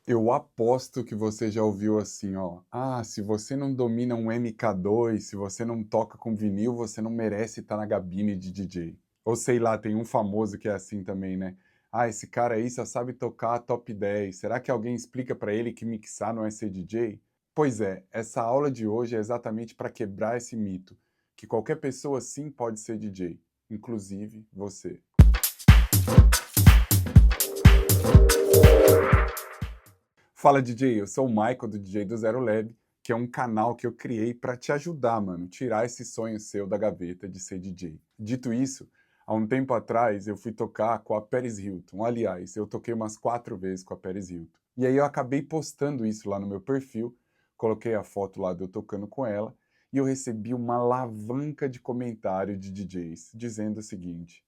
Eu aposto que você já ouviu assim, ó. Ah, se você não domina um MK2, se você não toca com vinil, você não merece estar na cabine de DJ. Ou sei lá, tem um famoso que é assim também, né? Ah, esse cara aí só sabe tocar top 10. Será que alguém explica pra ele que mixar não é ser DJ? Pois é, essa aula de hoje é exatamente para quebrar esse mito, que qualquer pessoa sim pode ser DJ, inclusive você. Fala DJ, eu sou o Michael do DJ do Zero Lab, que é um canal que eu criei para te ajudar, mano, tirar esse sonho seu da gaveta de ser DJ. Dito isso, há um tempo atrás eu fui tocar com a Paris Hilton. Aliás, eu toquei umas 4 vezes com a Paris Hilton. E aí eu acabei postando isso lá no meu perfil, coloquei a foto lá de eu tocando com ela, e eu recebi uma alavanca de comentário de DJs dizendo o seguinte: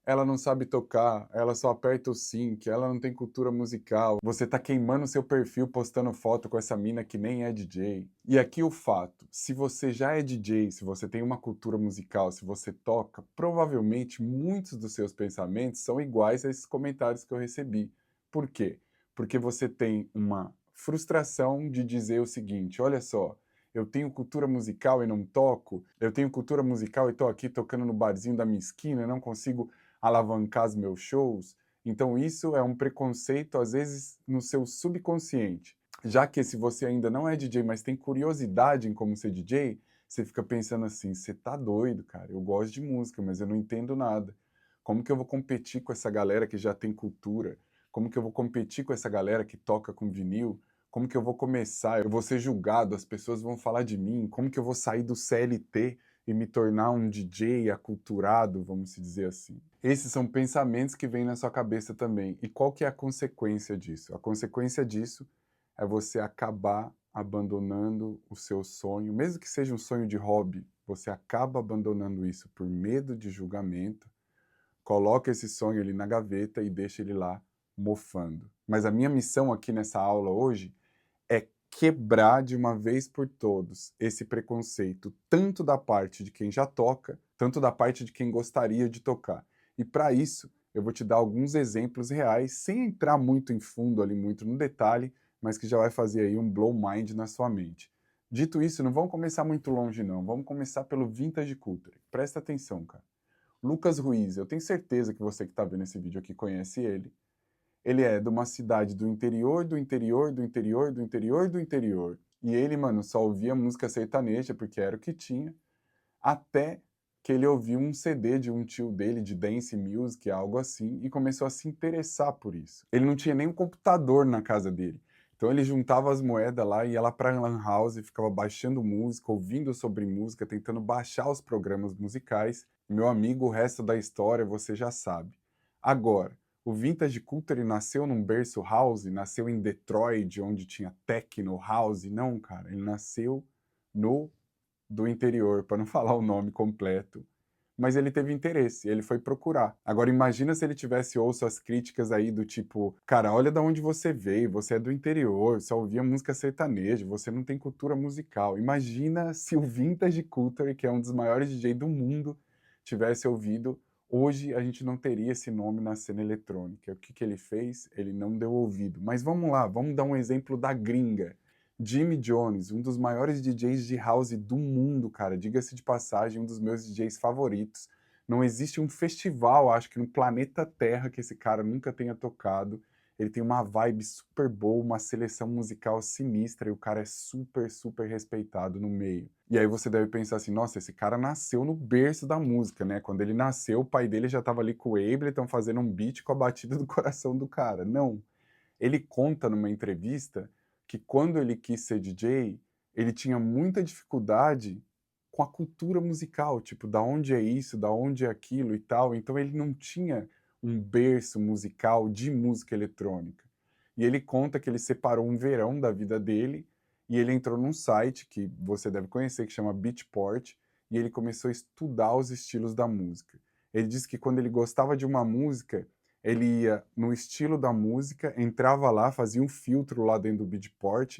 ela não sabe tocar, ela só aperta o sync, ela não tem cultura musical, você tá queimando seu perfil postando foto com essa mina que nem é DJ. E aqui o fato, se você já é DJ, se você tem uma cultura musical, se você toca, provavelmente muitos dos seus pensamentos são iguais a esses comentários que eu recebi. Por quê? Porque você tem uma frustração de dizer o seguinte: olha só, eu tenho cultura musical e não toco, eu tenho cultura musical e tô aqui tocando no barzinho da minha esquina e não consigo alavancar os meus shows. Então isso é um preconceito, às vezes, no seu subconsciente. Já que se você ainda não é DJ, mas tem curiosidade em como ser DJ, você fica pensando assim, você tá doido, cara, eu gosto de música, mas eu não entendo nada. Como que eu vou competir com essa galera que já tem cultura? Como que eu vou competir com essa galera que toca com vinil? Como que eu vou começar? Eu vou ser julgado, as pessoas vão falar de mim. Como que eu vou sair do CLT e me tornar um DJ aculturado, vamos dizer assim? Esses são pensamentos que vêm na sua cabeça também. E qual que é a consequência disso? A consequência disso é você acabar abandonando o seu sonho, mesmo que seja um sonho de hobby, você acaba abandonando isso por medo de julgamento, coloca esse sonho ali na gaveta e deixa ele lá mofando. Mas a minha missão aqui nessa aula hoje é quebrar de uma vez por todos esse preconceito, tanto da parte de quem já toca, tanto da parte de quem gostaria de tocar. E para isso, eu vou te dar alguns exemplos reais, sem entrar muito em fundo ali, muito no detalhe, mas que já vai fazer aí um blow mind na sua mente. Dito isso, não vamos começar muito longe não, vamos começar pelo Vintage Culture. Presta atenção, cara. Lucas Ruiz, eu tenho certeza que você que está vendo esse vídeo aqui conhece ele. Ele é de uma cidade do interior, do interior, do interior, do interior, do interior. E ele, mano, só ouvia música sertaneja, porque era o que tinha, até que ele ouviu um CD de um tio dele, de dance music, algo assim, e começou a se interessar por isso. Ele não tinha nem um computador na casa dele. Então ele juntava as moedas lá, ia lá pra Lan House, ficava baixando música, ouvindo sobre música, tentando baixar os programas musicais. Meu amigo, o resto da história você já sabe. Agora, o Vintage Culture nasceu num berço house, nasceu em Detroit, onde tinha techno, house. Não, cara, ele nasceu no do interior, para não falar o nome completo. Mas ele teve interesse, ele foi procurar. Agora imagina se ele tivesse ouço as críticas aí do tipo, cara, olha de onde você veio, você é do interior, só ouvia música sertaneja, você não tem cultura musical. Imagina se o Vintage Culture, que é um dos maiores DJ do mundo, tivesse ouvido. Hoje a gente não teria esse nome na cena eletrônica. O que que ele fez? Ele não deu ouvido. Mas vamos lá, vamos dar um exemplo da gringa. Jimmy Jones, um dos maiores DJs de house do mundo, cara. Diga-se de passagem, um dos meus DJs favoritos. Não existe um festival, acho que no planeta Terra, que esse cara nunca tenha tocado. Ele tem uma vibe super boa, uma seleção musical sinistra e o cara é super, super respeitado no meio. E aí você deve pensar assim, nossa, esse cara nasceu no berço da música, né? Quando ele nasceu, o pai dele já estava ali com o Ableton fazendo um beat com a batida do coração do cara. Não. Ele conta numa entrevista que quando ele quis ser DJ, ele tinha muita dificuldade com a cultura musical, tipo, da onde é isso, da onde é aquilo e tal. Então ele não tinha um berço musical de música eletrônica. E ele conta que ele separou um verão da vida dele e ele entrou num site que você deve conhecer, que chama Beatport, e ele começou a estudar os estilos da música. Ele disse que quando ele gostava de uma música, ele ia no estilo da música, entrava lá, fazia um filtro lá dentro do Beatport,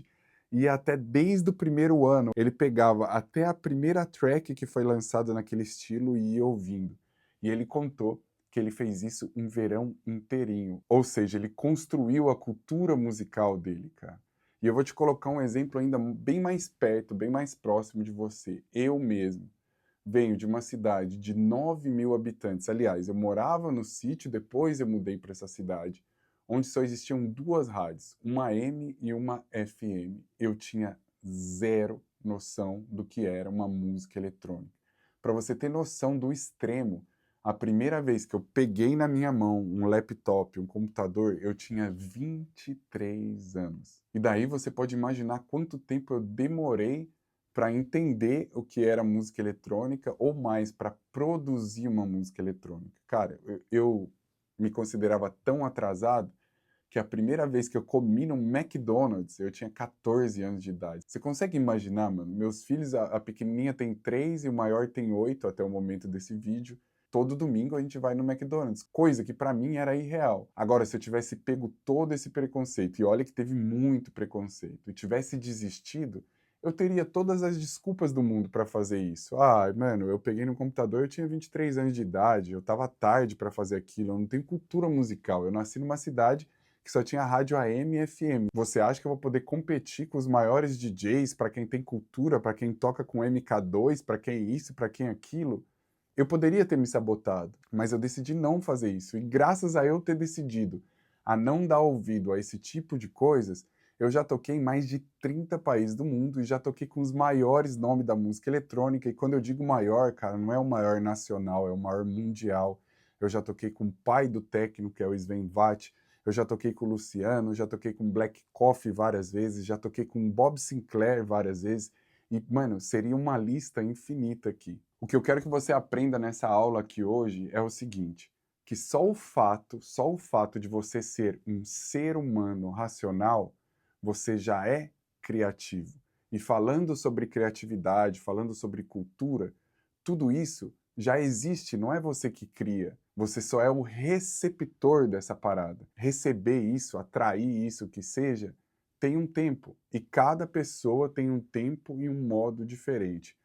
e até desde o primeiro ano, ele pegava até a primeira track que foi lançada naquele estilo e ia ouvindo. E ele contou que ele fez isso um verão inteirinho. Ou seja, ele construiu a cultura musical dele, cara. E eu vou te colocar um exemplo ainda bem mais perto, bem mais próximo de você. Eu mesmo venho de uma cidade de 9.000 habitantes. Aliás, eu morava no sítio, depois eu mudei para essa cidade, onde só existiam duas rádios, uma AM e uma FM. Eu tinha zero noção do que era uma música eletrônica. Para você ter noção do extremo, a primeira vez que eu peguei na minha mão um laptop, um computador, eu tinha 23 anos. E daí você pode imaginar quanto tempo eu demorei para entender o que era música eletrônica ou mais para produzir uma música eletrônica. Cara, eu me considerava tão atrasado que a primeira vez que eu comi no McDonald's, eu tinha 14 anos de idade. Você consegue imaginar, mano? Meus filhos, a pequenininha tem 3 e o maior tem 8 até o momento desse vídeo. Todo domingo a gente vai no McDonald's, coisa que para mim era irreal. Agora, se eu tivesse pego todo esse preconceito, e olha que teve muito preconceito, e tivesse desistido, eu teria todas as desculpas do mundo para fazer isso. Ah, mano, eu peguei no computador, eu tinha 23 anos de idade, eu tava tarde para fazer aquilo, eu não tenho cultura musical, eu nasci numa cidade que só tinha rádio AM e FM. Você acha que eu vou poder competir com os maiores DJs, para quem tem cultura, para quem toca com MK2, para quem isso, para quem aquilo? Eu poderia ter me sabotado, mas eu decidi não fazer isso. E graças a eu ter decidido a não dar ouvido a esse tipo de coisas, eu já toquei em mais de 30 países do mundo e já toquei com os maiores nomes da música eletrônica. E quando eu digo maior, cara, não é o maior nacional, é o maior mundial. Eu já toquei com o pai do techno, que é o Sven Vath. Eu já toquei com o Luciano, já toquei com Black Coffee várias vezes, já toquei com Bob Sinclair várias vezes. E, mano, seria uma lista infinita aqui. O que eu quero que você aprenda nessa aula aqui hoje é o seguinte, que só o fato de você ser um ser humano racional, você já é criativo. E falando sobre criatividade, falando sobre cultura, tudo isso já existe, não é você que cria. Você só é o receptor dessa parada. Receber isso, atrair isso, que seja, tem um tempo. E cada pessoa tem um tempo e um modo diferente.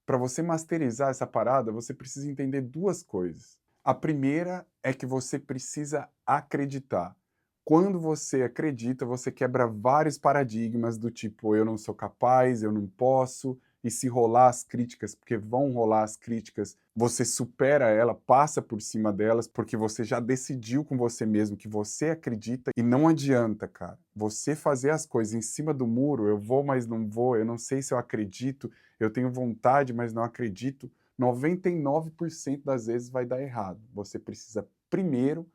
Para você masterizar essa parada, você precisa entender duas coisas. A primeira é que você precisa acreditar. Quando você acredita, você quebra vários paradigmas do tipo eu não sou capaz, eu não posso, e se rolar as críticas, porque vão rolar as críticas, você supera ela, passa por cima delas, porque você já decidiu com você mesmo que você acredita e não adianta, cara. Você fazer as coisas em cima do muro, eu vou, mas não vou, eu não sei se eu acredito, eu tenho vontade, mas não acredito, 99% das vezes vai dar errado. Você precisa primeiro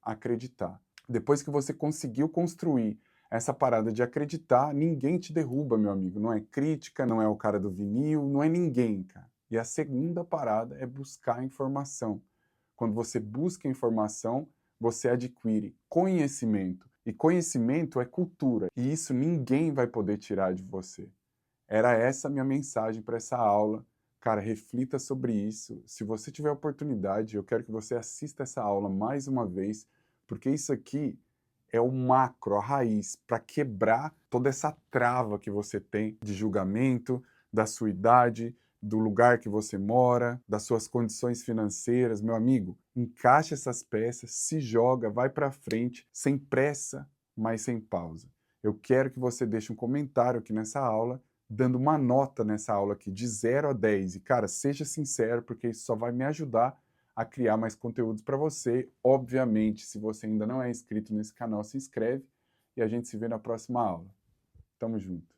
acreditar. Depois que você conseguiu construir essa parada de acreditar, ninguém te derruba, meu amigo. Não é crítica, não é o cara do vinil, não é ninguém, cara. E a segunda parada é buscar informação. Quando você busca informação, você adquire conhecimento. E conhecimento é cultura. E isso ninguém vai poder tirar de você. Era essa a minha mensagem para essa aula. Cara, reflita sobre isso. Se você tiver oportunidade, eu quero que você assista essa aula mais uma vez, porque isso aqui é o macro, a raiz, para quebrar toda essa trava que você tem de julgamento, da sua idade, do lugar que você mora, das suas condições financeiras. Meu amigo, encaixa essas peças, se joga, vai para frente, sem pressa, mas sem pausa. Eu quero que você deixe um comentário aqui nessa aula, dando uma nota nessa aula aqui, de 0 a 10. E, cara, seja sincero, porque isso só vai me ajudar a criar mais conteúdos para você. Obviamente, se você ainda não é inscrito nesse canal, se inscreve e a gente se vê na próxima aula. Tamo junto.